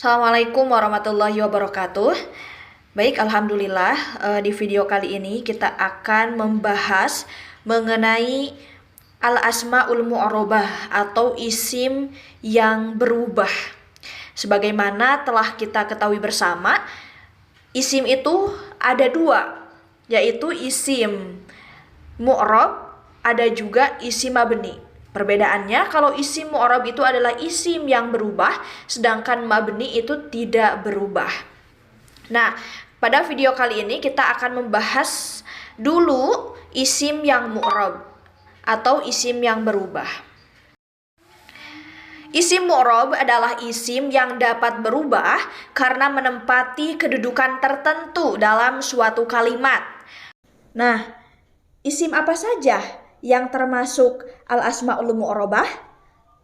Assalamualaikum warahmatullahi wabarakatuh. Baik, alhamdulillah di video kali ini kita akan membahas mengenai al-asmaul mu'arrabah atau isim yang berubah. Sebagaimana telah kita ketahui bersama, isim itu ada dua, yaitu isim mu'arrab, ada juga isim mabni. Perbedaannya, kalau isim mu'arrab itu adalah isim yang berubah, sedangkan mabni itu tidak berubah. Nah, pada video kali ini kita akan membahas dulu isim yang mu'arrab atau isim yang berubah. Isim mu'arrab adalah isim yang dapat berubah karena menempati kedudukan tertentu dalam suatu kalimat. Nah, isim apa saja yang termasuk al-asmaul mu'arrabah?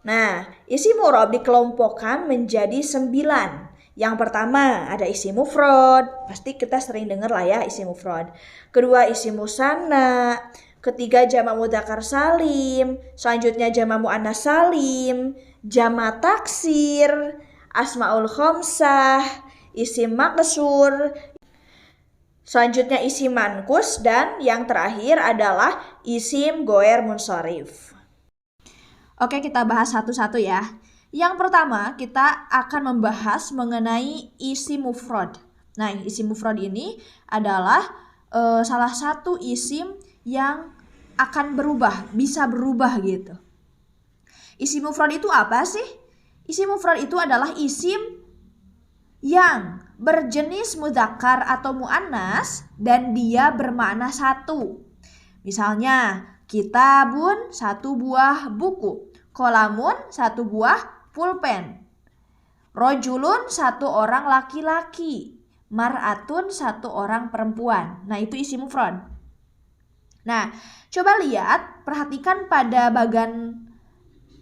Nah, isim mu'arrab dikelompokkan menjadi 9. Yang pertama ada isim mufrad, pasti kita sering dengar lah ya isim mufrad. Kedua isim musanna, ketiga jamak mudzakkar salim, selanjutnya jamak muannas salim, jamak taksir, asmaul khamsah, isim maksur, selanjutnya isim mankus, dan yang terakhir adalah isim goer munsharif. Oke, kita bahas satu-satu ya. Yang pertama, kita akan membahas mengenai isim mufrad. Nah, isim mufrad ini adalah salah satu isim yang akan berubah, bisa berubah gitu. Isim mufrad itu apa sih? Isim mufrad itu adalah isim yang berjenis mudzakkar atau muannas dan dia bermakna satu. Misalnya, kitabun satu buah buku, qalamun satu buah pulpen, rojulun satu orang laki-laki, mar'atun satu orang perempuan. Nah, itu isim mufrad. Nah, coba lihat, perhatikan pada bagian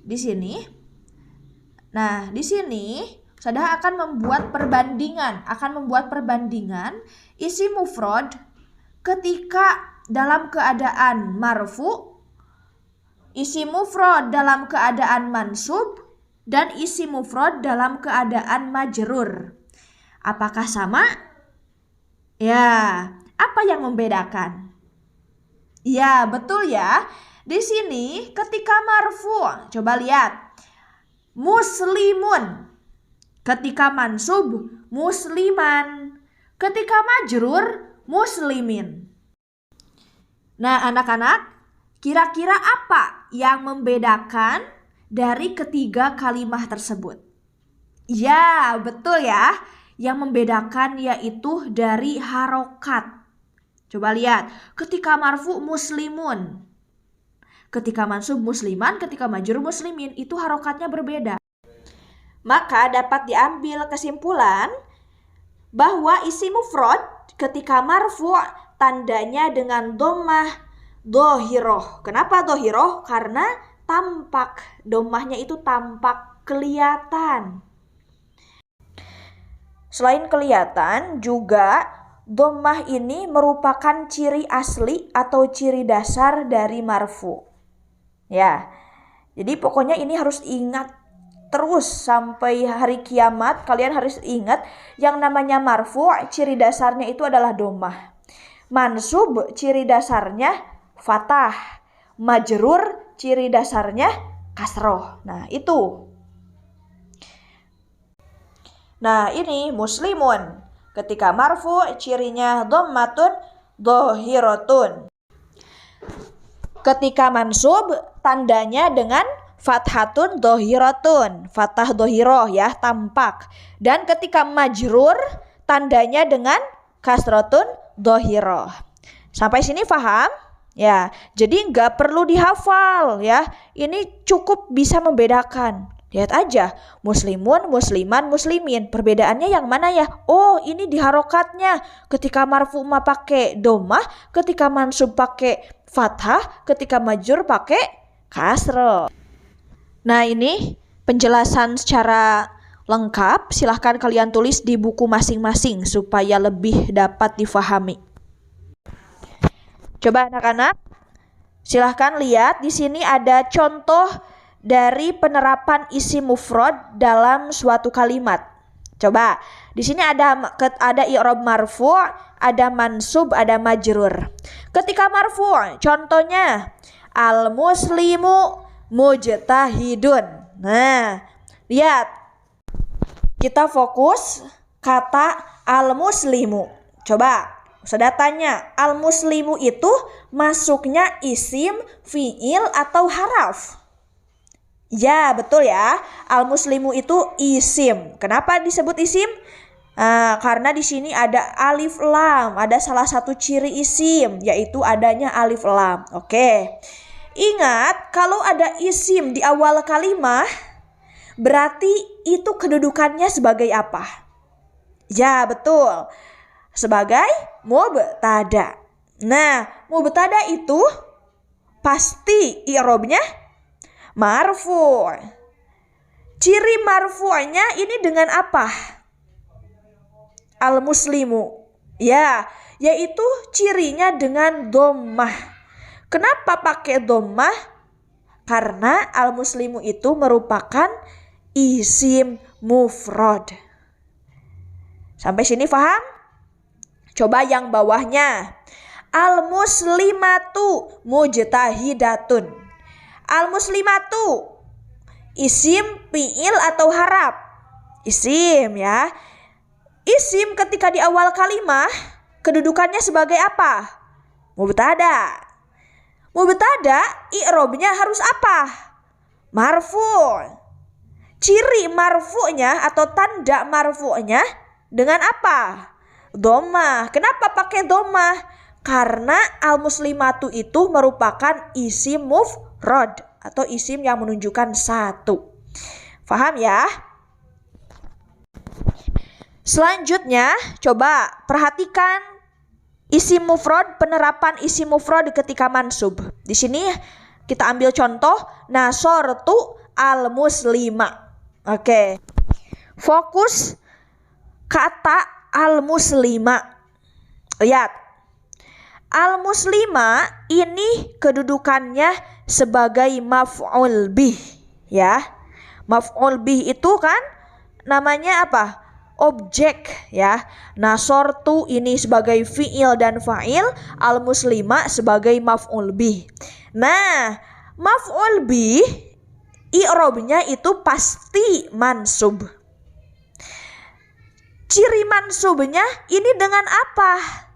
di sini. Nah, di sini saya akan membuat perbandingan isim mufrad ketika dalam keadaan marfu, isim mufrad dalam keadaan mansub, dan isim mufrad dalam keadaan majrur. Apakah sama? Ya, apa yang membedakan? Ya, betul ya. Di sini ketika marfu, coba lihat. Muslimun. Ketika mansub, musliman. Ketika majrur, muslimin. Nah, anak-anak, kira-kira apa yang membedakan dari ketiga kalimat tersebut? Ya, betul ya. Yang membedakan yaitu dari harokat. Coba lihat, ketika marfu muslimun. Ketika mansub musliman, ketika majrur muslimin, itu harokatnya berbeda. Maka dapat diambil kesimpulan bahwa isim mufrad ketika marfu' tandanya dengan dhammah dhohiroh. Kenapa dhohiroh? Karena tampak, dhammahnya itu tampak, kelihatan. Selain kelihatan, juga dhammah ini merupakan ciri asli atau ciri dasar dari marfu'. Ya, jadi pokoknya ini harus ingat terus sampai hari kiamat. Kalian harus ingat yang namanya marfu' ciri dasarnya itu adalah dhammah. Mansub ciri dasarnya fathah. Majrur ciri dasarnya kasroh. Nah, itu. Nah, ini muslimun. Ketika marfu' cirinya dhammatun dhohiratun. Ketika mansub tandanya dengan fathatun dhohiratun, fathah dhohiroh ya, tampak. Dan ketika majrur tandanya dengan kasrotun dhohiroh. Sampai sini paham? Ya, jadi nggak perlu dihafal ya. Ini cukup bisa membedakan. Lihat aja, muslimun, musliman, muslimin. Perbedaannya yang mana ya? Oh, ini di harokatnya. Ketika marfu mah pakai dhammah, ketika mansub pakai fathah, ketika majrur pakai kasroh. Nah, ini penjelasan secara lengkap. Silahkan kalian tulis di buku masing-masing supaya lebih dapat difahami. Coba anak-anak, silahkan lihat di sini ada contoh dari penerapan isim mufrad dalam suatu kalimat. Coba, di sini ada i'rab marfu', ada mansub, ada majrur. Ketika marfu', contohnya al-muslimu mujtahidun. Nah, lihat. Kita fokus kata al-muslimu. Coba, sudah tanya, al-muslimu itu masuknya isim, fi'il, atau haraf? Ya, betul ya. Al-muslimu itu isim. Kenapa disebut isim? Karena di sini ada alif lam, ada salah satu ciri isim, yaitu adanya alif lam. Oke. Ingat, kalau ada isim di awal kalimat, berarti itu kedudukannya sebagai apa? Ya, betul. Sebagai mubtada. Nah, mubtada itu pasti i'rabnya marfu'. Ciri marfu'nya ini dengan apa? Al-muslimu. Ya, yaitu cirinya dengan dhammah. Kenapa pakai dhammah? Karena al-muslimu itu merupakan isim mufrad. Sampai sini paham? Coba yang bawahnya. Al-muslimatu mujtahidatun. Al-muslimatu isim, fi'il, atau haraf? Isim ya. Isim ketika di awal kalimat kedudukannya sebagai apa? Mubtada. Mubtada i'rabnya harus apa? Marfu'. Ciri marfu'nya atau tanda marfu'nya dengan apa? Dhammah. Kenapa pakai dhammah? Karena al-muslimatu itu merupakan isim mufrad atau isim yang menunjukkan satu. Faham ya? Selanjutnya, coba perhatikan isim mufrad, penerapan isim mufrad ketika mansub. Di sini kita ambil contoh nasortu al-muslima. Oke. Fokus kata al-muslima. Lihat. Al-muslima ini kedudukannya sebagai maf'ul bih, ya. Maf'ul bih itu kan namanya apa? Objek, ya. Nasortu ini sebagai fi'il dan fa'il, al-muslima sebagai maf'ul bih. Nah, maf'ul bih i'rabnya itu pasti mansub. Ciri mansubnya ini dengan apa?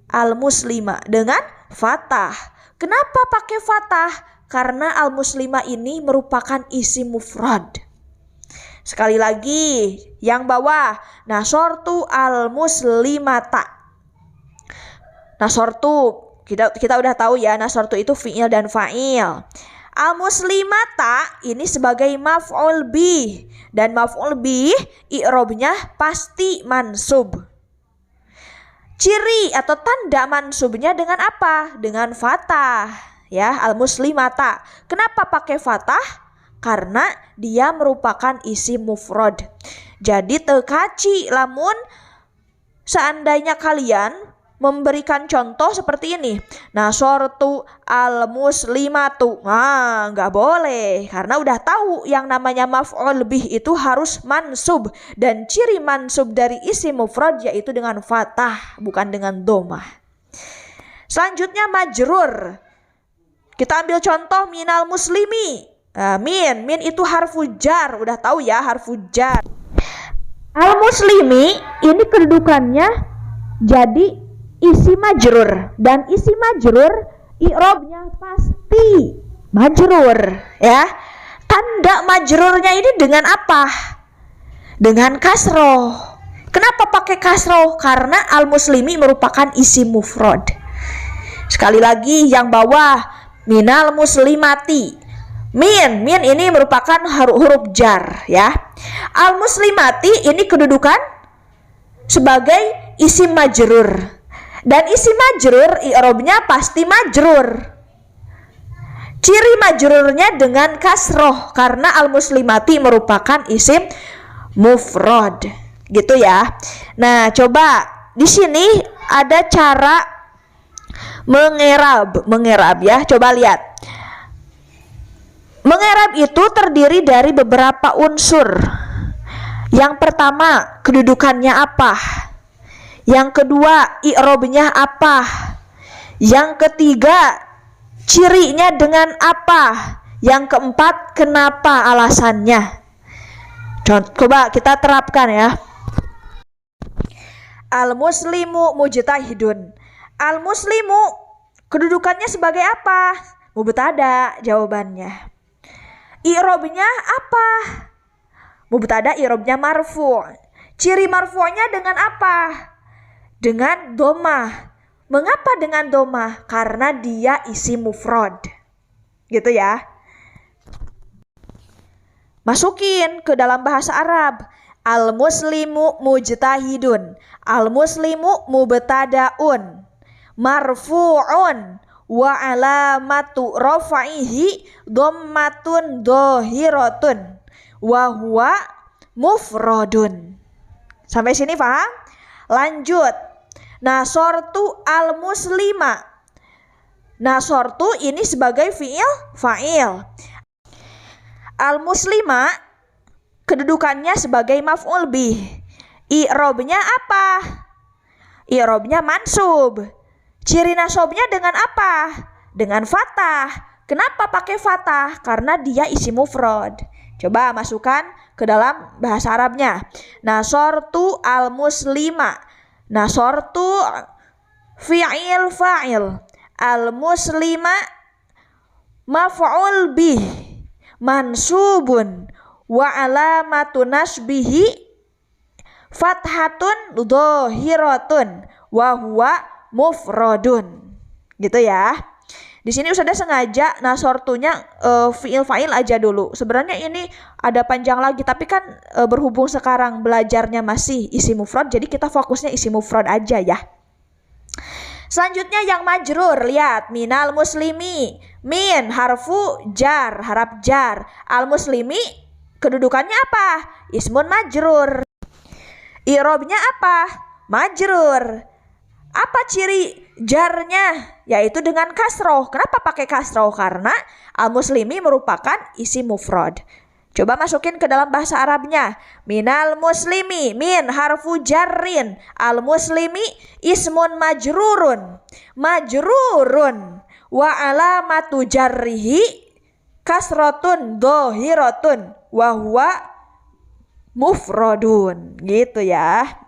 Al-muslima dengan fathah. Kenapa pakai fathah? Karena al-muslima ini merupakan isim mufrad. Sekali lagi, yang bawah, nasortu al-muslimata. Nasortu, kita udah tahu ya, nasortu itu fi'il dan fa'il. Al-muslimata ini sebagai maf'ul bih, dan maf'ul bih i'rabnya pasti mansub. Ciri atau tanda mansubnya dengan apa? Dengan fathah, ya, al-muslimata. Kenapa pakai fathah? Karena dia merupakan isim mufrad. Jadi tekaci lamun seandainya kalian memberikan contoh seperti ini, nasortu al-muslimatu. Nggak boleh, karena udah tahu yang namanya maf'ul bih itu harus mansub, dan ciri mansub dari isim mufrad yaitu dengan fathah, bukan dengan dhammah. Selanjutnya majrur. Kita ambil contoh minal muslimi. Min itu harfu jar, udah tahu ya harfu jar. Al-muslimi ini kedudukannya jadi isi majrur, dan isi majrur i'rabnya pasti majrur, ya. Tanda majrurnya ini dengan apa? Dengan kasroh. Kenapa pakai kasroh? Karena al-muslimi merupakan isim mufrad. Sekali lagi yang bawah, minal muslimati. Min ini merupakan huruf jar, ya. Al-muslimati ini kedudukan sebagai isim majrur. Dan isim majrur i'rabnya pasti majrur. Ciri majrurnya dengan kasroh karena al-muslimati merupakan isim mufrad. Gitu ya. Nah, coba di sini ada cara mengerab ya. Coba lihat. Mengerab itu terdiri dari beberapa unsur. Yang pertama, kedudukannya apa? Yang kedua, i'robnya apa? Yang ketiga, cirinya dengan apa? Yang keempat, kenapa alasannya? Coba kita terapkan ya. Al-muslimu mujtahidun. Al-muslimu kedudukannya sebagai apa? Mubtada jawabannya. I'robnya apa? Mubtada i'robnya marfu'. Ciri marfu'nya dengan apa? Dengan domah. Mengapa dengan domah? Karena dia isim mufrad. Gitu ya. Masukin ke dalam bahasa Arab. Al-muslimu mujtahidun. Al-muslimu mubtadaun. Marfu'un. Wa alamatu rafa'ihi dhammatun dhahiratun. Wa huwa mufradun. Sampai sini paham? Lanjut. Nasortu al-muslima. Nasortu ini sebagai fi'il fa'il. Al-muslima kedudukannya sebagai maf'ul bih. I'robnya apa? I'robnya mansub. Ciri nasobnya dengan apa? Dengan fathah. Kenapa pakai fathah? Karena dia isim mufrad. Coba masukkan ke dalam bahasa Arabnya. Nasortu al-muslima. Nasortu fi'il fa'il. Al-muslima maf'ul bih. Mansubun. Wa alamatu nasbihi fathatun dhahiratun. Wa huwa mufradun. Gitu ya. Di sini Ustazah sengaja nasortunya fi'il fa'il aja dulu. Sebenarnya ini ada panjang lagi, tapi kan berhubung sekarang belajarnya masih isim mufrad, jadi kita fokusnya isim mufrad aja ya. Selanjutnya yang majrur, lihat minal muslimi. Min harfu jar, harap jar. Al muslimi kedudukannya apa? Ismun majrur. I'robnya apa? Majrur. Apa ciri jarnya? Yaitu dengan kasroh. Kenapa pakai kasroh? Karena al-muslimi merupakan isim mufrad. Coba masukin ke dalam bahasa Arabnya. Minal muslimi. Min harfu jarrin. Al-muslimi ismun majrurun. Majrurun. Wa alamatu jarrihi kasrotun dhahiratun. Wa huwa mufradun. Gitu ya.